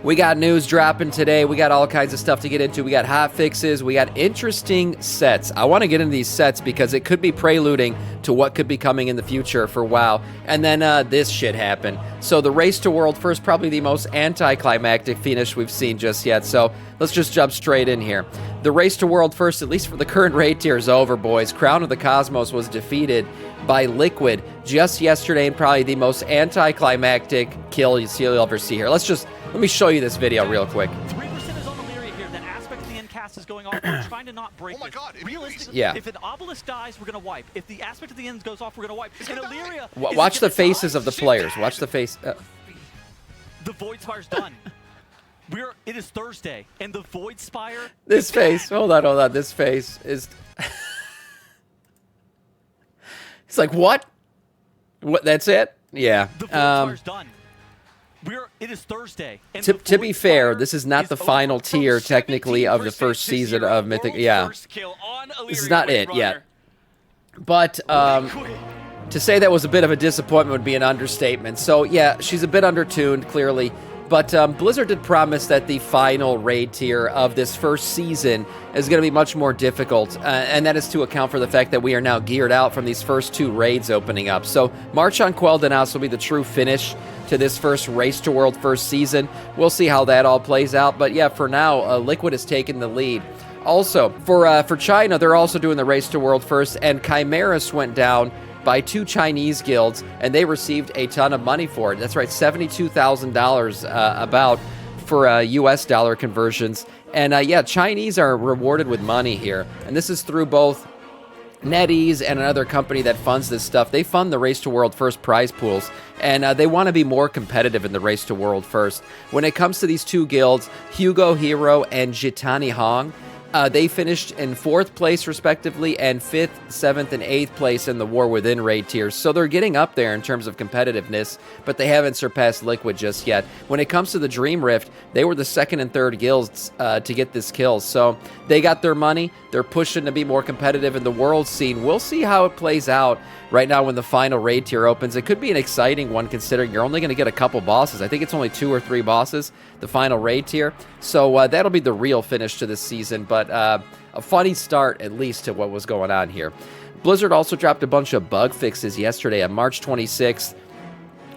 We got news dropping today. We got all kinds of stuff to get into. We got hot fixes. We got interesting sets. I want to get into these sets because it could be preluding to what could be coming in the future for WoW. And then this shit happened. So the race to world first, probably the most anticlimactic finish we've seen just yet. So let's just jump straight in here. The race to world first, at least for the current raid tier, is over, boys. Crown of the Cosmos was defeated by Liquid just yesterday, and probably the most anticlimactic kill you'll ever see here. Let me show you this video real quick. 3% is on Illyria here. That aspect of the end cast is going off. We're trying to not break it. Realistically, yeah. If an obelisk dies, we're going to wipe. If the aspect of the end goes off, we're going to wipe. And Illyria watch the faces of the players. Watch the face. The Void Spire's done. It is Thursday, and the Void Spire... This face. Hold on. This face is... It's like, what? What? That's it? Yeah. The Void Spire's done. It is Thursday. And to be fair, this is not the final tier, technically, of the first season of Mythic. Yeah. This is not it yet. But to say that was a bit of a disappointment would be an understatement. So, yeah, she's a bit undertuned, clearly. But Blizzard did promise that the final raid tier of this first season is going to be much more difficult, and that is to account for the fact that we are now geared out from these first two raids opening up. So March on Quel'Danas will be the true finish to this first Race to World first season. We'll see how that all plays out, but yeah, for now, Liquid has taken the lead. Also, for China, they're also doing the Race to World first, and Chimeras went down by 2 Chinese guilds, and they received a ton of money for it. That's right, $72,000 about for US dollar conversions. And yeah, Chinese are rewarded with money here. And this is through both NetEase and another company that funds this stuff. They fund the Race to World First prize pools, and they want to be more competitive in the Race to World First. When it comes to these 2 guilds, Hugo Hero and Jitani Hong, they finished in 4th place, respectively, and 5th, 7th, and 8th place in the War Within raid tiers. So they're getting up there in terms of competitiveness, but they haven't surpassed Liquid just yet. When it comes to the Dream Rift, they were the 2nd and 3rd guilds to get this kill. So they got their money. They're pushing to be more competitive in the world scene. We'll see how it plays out right now when the final raid tier opens. It could be an exciting one considering you're only going to get a couple bosses. I think it's only 2 or 3 bosses, the final raid tier. So that'll be the real finish to this season, but a funny start at least to what was going on here. Blizzard also dropped a bunch of bug fixes yesterday on March 26th.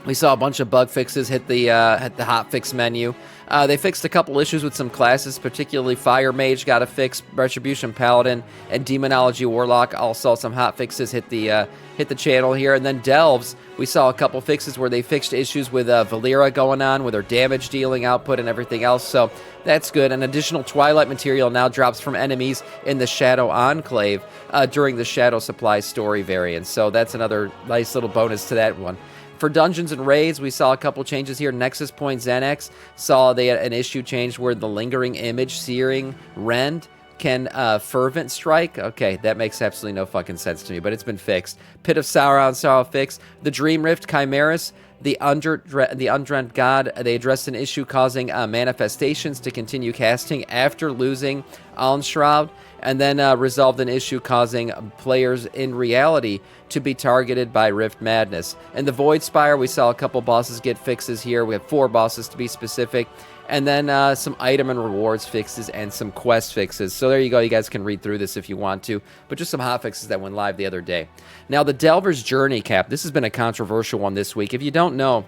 We saw a bunch of bug fixes hit the hotfix menu. They fixed a couple issues with some classes, particularly Fire Mage got a fix, Retribution Paladin, and Demonology Warlock. Also, some hotfixes hit the channel here. And then Delves, we saw a couple fixes where they fixed issues with Valera going on, with her damage dealing output and everything else. So that's good. An additional Twilight material now drops from enemies in the Shadow Enclave during the Shadow Supply story variant. So that's another nice little bonus to that one. For dungeons and raids, we saw a couple changes here. Nexus Point Xanax saw they had an issue changed where the Lingering Image Searing Rend can Fervent Strike. Okay, that makes absolutely no fucking sense to me, but it's been fixed. Pit of Sauron saw a fix. The Dream Rift Chimeras, the Undreamt God, they addressed an issue causing manifestations to continue casting after losing Alnshroud, and then resolved an issue causing players in reality to be targeted by Rift Madness. In the Void Spire, we saw a couple bosses get fixes here. We have 4 bosses to be specific. And then some item and rewards fixes and some quest fixes. So there you go. You guys can read through this if you want to. But just some hot fixes that went live the other day. Now, the Delver's Journey cap. This has been a controversial one this week. If you don't know,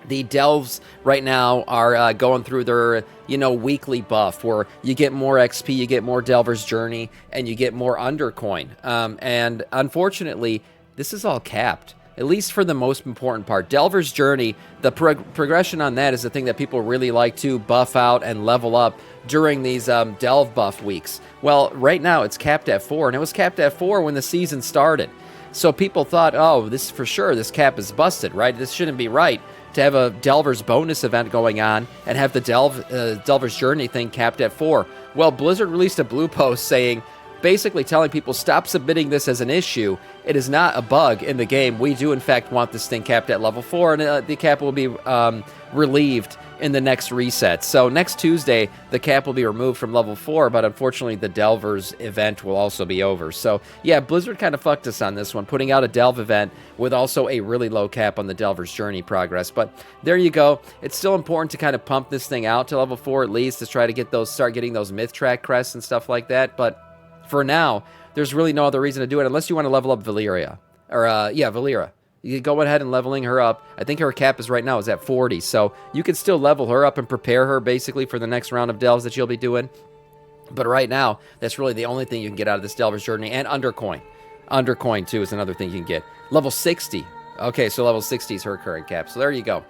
the Delves right now are going through their, weekly buff where you get more XP, you get more Delver's Journey, and you get more Undercoin. And unfortunately, this is all capped, at least for the most important part. Delver's Journey, the progression on that is the thing that people really like to buff out and level up during these Delve buff weeks. Well, right now it's capped at 4, and it was capped at 4 when the season started. So people thought, oh, this for sure, this cap is busted, right? This shouldn't be right to have a Delver's bonus event going on and have the Delver's Journey thing capped at 4. Well, Blizzard released a blue post saying, basically telling people, stop submitting this as an issue. It is not a bug in the game. We do, in fact, want this thing capped at level 4, and the cap will be relieved in the next reset. So next Tuesday, the cap will be removed from level 4, but unfortunately the Delvers event will also be over. So yeah, Blizzard kind of fucked us on this one, putting out a Delve event with also a really low cap on the Delver's journey progress. But there you go. It's still important to kind of pump this thing out to level 4 at least to try to get those, start getting those myth track crests and stuff like that. But for now, there's really no other reason to do it unless you want to level up Valyria. Or, Valyria. You can go ahead and leveling her up. I think her cap is right now is at 40, so you can still level her up and prepare her basically for the next round of delves that you'll be doing. But right now, that's really the only thing you can get out of this Delver's Journey. And Undercoin. Undercoin, too, is another thing you can get. Level 60. Okay, so level 60 is her current cap. So there you go.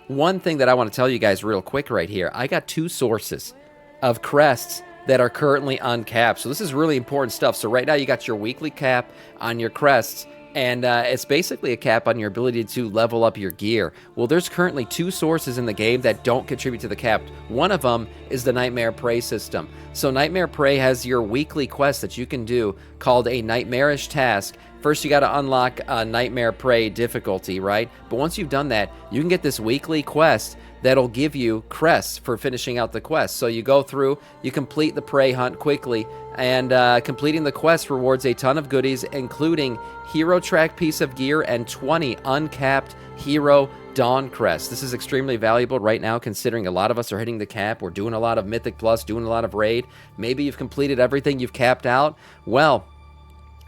One thing that I want to tell you guys real quick right here. I got 2 sources of crests that are currently uncapped. So this is really important stuff. So right now, you got your weekly cap on your crests. And it's basically a cap on your ability to level up your gear. Well, there's currently 2 sources in the game that don't contribute to the cap. One of them is the Nightmare Prey system. So Nightmare Prey has your weekly quest that you can do called a Nightmarish Task. First, you got to unlock a Nightmare Prey difficulty, right? But once you've done that, you can get this weekly quest that'll give you crests for finishing out the quest. So you go through, you complete the prey hunt quickly, and completing the quest rewards a ton of goodies, including hero track piece of gear and 20 uncapped hero Dawn crests. This is extremely valuable right now, considering a lot of us are hitting the cap. We're doing a lot of Mythic Plus, doing a lot of raid. Maybe you've completed everything you've capped out. Well,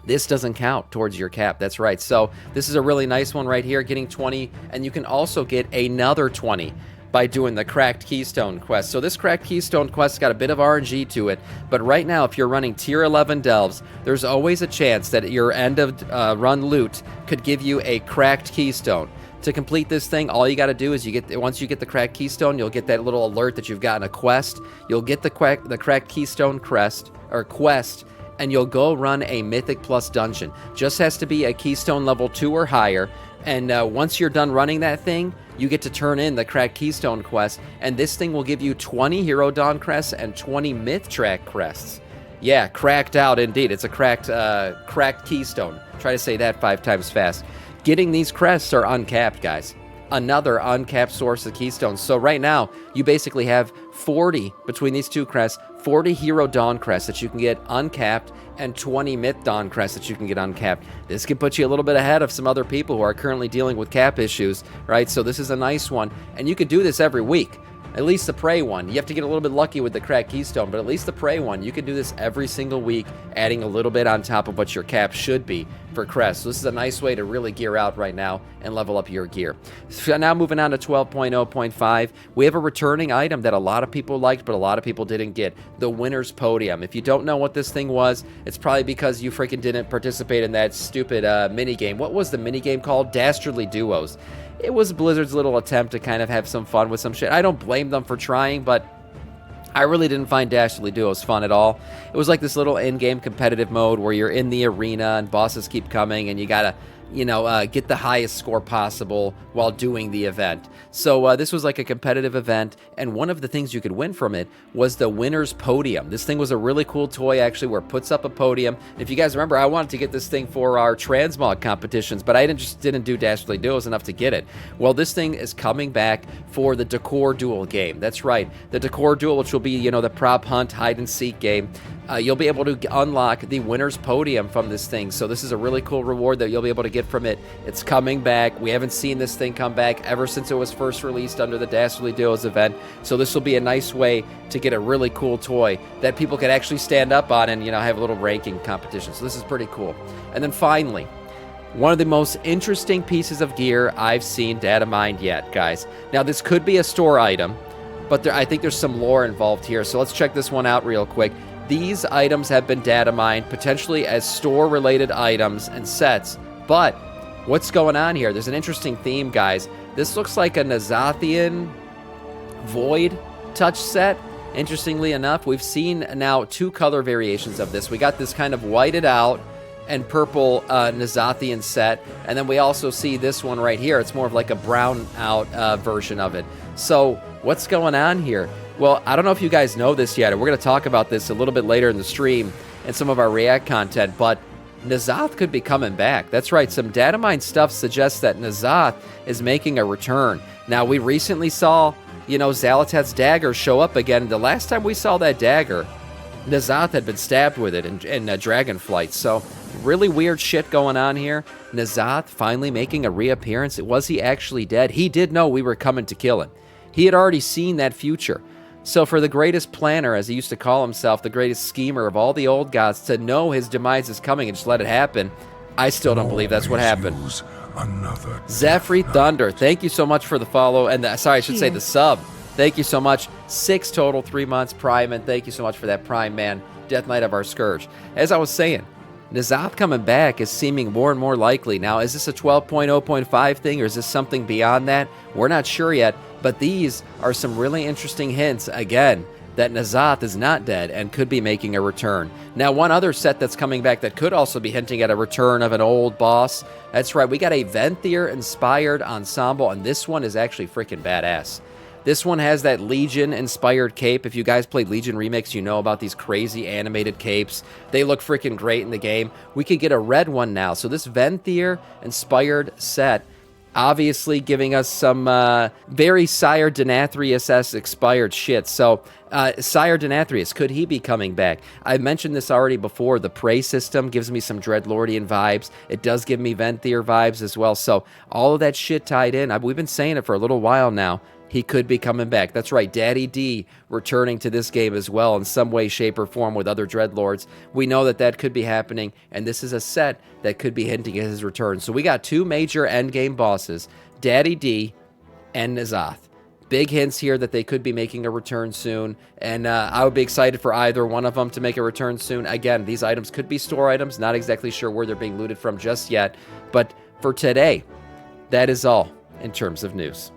this doesn't count towards your cap. That's right. So this is a really nice one right here, getting 20, and you can also get another 20 by doing the Cracked Keystone quest. So this Cracked Keystone quest got a bit of RNG to it, but right now if you're running tier 11 delves, there's always a chance that your end of run loot could give you a Cracked Keystone. To complete this thing, all you got to do is once you get the Cracked Keystone, you'll get that little alert that you've gotten a quest. You'll get the Cracked Keystone quest, and you'll go run a Mythic Plus dungeon. Just has to be a Keystone level 2 or higher, and once you're done running that thing, you get to turn in the Cracked Keystone quest, and this thing will give you 20 Hero Dawn crests and 20 Myth Track crests. Yeah, cracked out indeed. It's a cracked Keystone. Try to say that 5 times fast. Getting these crests are uncapped, guys. Another uncapped source of Keystones. So right now, you basically have 40, between these 2 crests, 40 Hero Dawn crests that you can get uncapped, and 20 Myth Dawn crests that you can get uncapped. This can put you a little bit ahead of some other people who are currently dealing with cap issues, right? So this is a nice one, and you could do this every week. At least the Prey one. You have to get a little bit lucky with the Cracked Keystone, but at least the Prey one, you can do this every single week, adding a little bit on top of what your cap should be for Crest. So this is a nice way to really gear out right now and level up your gear. So now moving on to 12.0.5, we have a returning item that a lot of people liked, but a lot of people didn't get. The Winner's Podium. If you don't know what this thing was, it's probably because you freaking didn't participate in that stupid minigame. What was the minigame called? Dastardly Duos. It was Blizzard's little attempt to kind of have some fun with some shit. I don't blame them for trying, but I really didn't find Dastardly Duos fun at all. It was like this little in-game competitive mode where you're in the arena and bosses keep coming and you gotta, get the highest score possible while doing the event. So this was like a competitive event, and one of the things you could win from it was the Winner's Podium. This thing was a really cool toy, actually, where it puts up a podium. If you guys remember, I wanted to get this thing for our transmog competitions, but I didn't do Dastardly Duos enough to get it. Well, this thing is coming back for the Decor Duel game. That's right, the Decor Duel, which will be, the prop hunt, hide-and-seek game. You'll be able to unlock the Winner's Podium from this thing. So this is a really cool reward that you'll be able to get from it. It's coming back. We haven't seen this thing come back ever since it was first released under the Dastardly Duos event. So this will be a nice way to get a really cool toy that people could actually stand up on and, have a little ranking competition. So this is pretty cool. And then finally, one of the most interesting pieces of gear I've seen data mined yet, guys. Now, this could be a store item, but I think there's some lore involved here. So let's check this one out real quick. These items have been data mined, potentially as store-related items and sets. But what's going on here? There's an interesting theme, guys. This looks like a Nazathian Void Touch set. Interestingly enough, we've seen now 2 color variations of this. We got this kind of whited out and purple Nazathian set, and then we also see this one right here. It's more of like a brown out version of it. So what's going on here? Well, I don't know if you guys know this yet, and we're going to talk about this a little bit later in the stream and some of our React content, but N'Zoth could be coming back. That's right, some data mine stuff suggests that N'Zoth is making a return. Now, we recently saw you know, Xal'atath's dagger show up again. The last time we saw that dagger, N'Zoth had been stabbed with it in Dragonflight. So really weird shit going on here. N'Zoth finally making a reappearance. Was he actually dead? He did know we were coming to kill him. He had already seen that future. So for the greatest planner, as he used to call himself, the greatest schemer of all the old gods, to know his demise is coming and just let it happen, I still don't believe that's what happened. Zephyr Thunder, thank you so much for the follow, and sorry, I should say the sub. Thank you so much. 6 total, 3 months, Prime, and thank you so much for that Prime, man. Death Knight of our Scourge. As I was saying, N'Zoth coming back is seeming more and more likely. Now, is this a 12.0.5 thing, or is this something beyond that? We're not sure yet, but these are some really interesting hints, again, that N'Zoth is not dead and could be making a return. Now, one other set that's coming back that could also be hinting at a return of an old boss. That's right, we got a Venthyr-inspired ensemble, and this one is actually freaking badass. This one has that Legion-inspired cape. If you guys played Legion Remix, you know about these crazy animated capes. They look freaking great in the game. We could get a red one now. So this Venthyr-inspired set, obviously giving us some very Sire Denathrius-esque expired shit. So Sire Denathrius, could he be coming back? I mentioned this already before. The Prey system gives me some Dreadlordian vibes. It does give me Venthyr vibes as well. So all of that shit tied in. We've been saying it for a little while now. He could be coming back. That's right, Daddy D returning to this game as well in some way, shape, or form with other Dreadlords. We know that that could be happening, and this is a set that could be hinting at his return. So we got 2 major endgame bosses, Daddy D and N'Zoth. Big hints here that they could be making a return soon, and I would be excited for either one of them to make a return soon. Again, these items could be store items, not exactly sure where they're being looted from just yet, but for today, that is all in terms of news.